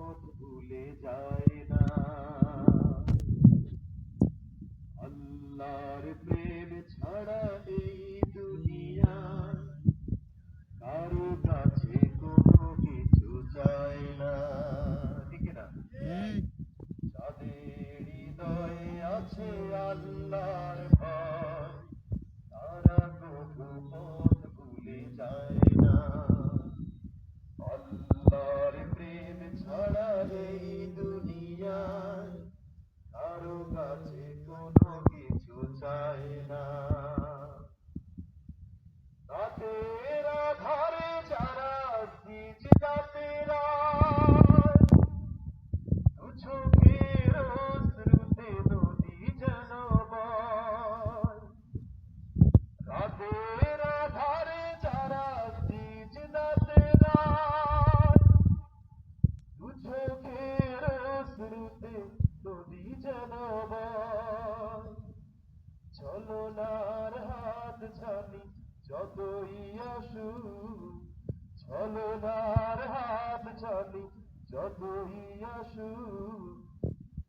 পথ ভুলে যায় না। আল্লাহর প্রেম ছাড়া এই দুনিয়ায় কারো কাছে কোনো কিছু চায় না, ঠিক না? যাদের হৃদয়ে আছে আল্লাহর ভয়, তারা কবু পথ ভুলে যায় না। আল্লাহর প্রেম ছাড়া এই দুনিয়ায় কারো কাছে কোনো কিছু চায় না। রাতের আধারে যারা সিজদাতে রয়, দু চোখের অশ্রুতে নদী যেন বয়। রাতের আধারে যারা সিজদাতে রয়, দু চোখের অশ্রুতে নদী যেন বয়। ছলনার হাত ছানি যতই আসুক, ছলনার হাত ছানি যতই আসুক,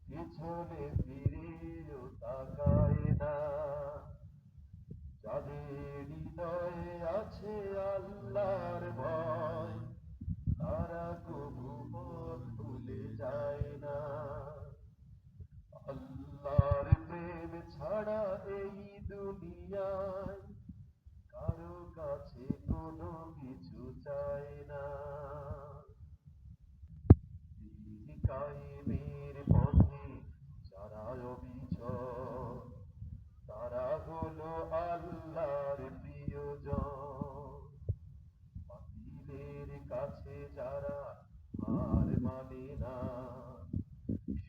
পিছনে ফিরেও তাকায় না। যাদের হৃদয়ে আছে আল্লাহর ভয়, তারা কবু পথ ভুলে যায় না। আল্লাহর প্রেম ছাড়া এই দুনিয়ায় কারো কাছে কোনো কিছু চায় না। দিন কায়েমের পথে যারা অবিচল, তারা হলো আল্লাহর প্রিয়জন। বাতিলের কাছে যারা হার মানে না,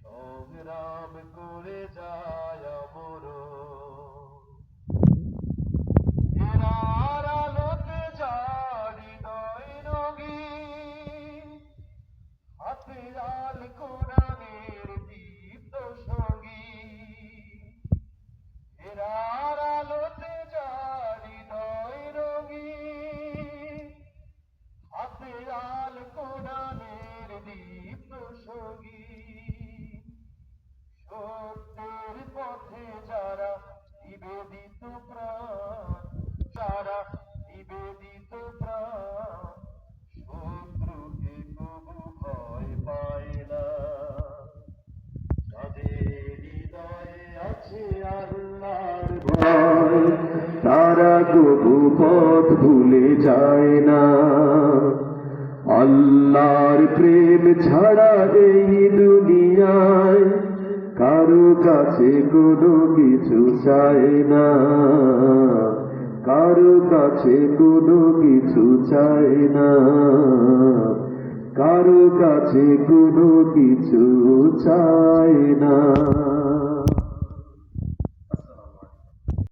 সংগ্রাম করে যায় মরণ। হেরার আলোতে যার হৃদয় রঙিন, হাতে আল কোরআনের দীপ্ত সঙ্গী। হেরার আলোতে যার হৃদয় রঙিন, হাতে আল কোরআনের দীপ্ত সঙ্গী। সত্যের পথে যারা নিবেদিত প্রাণ, যারা নিবেদিত প্রাণ, শত্রুকে কবু ভয় পায় না। যাদের হৃদয়ে আছে আল্লাহর ভয়, তারা কবু পথ ভুলে যায় না। আল্লাহর প্রেম ছাড়া এই দুনিয়ায় কারো কাছে কোনো কিছু চায় না। কারো কাছে কোনো কিছু চায় না। কারো কাছে কোনো কিছু চায় না।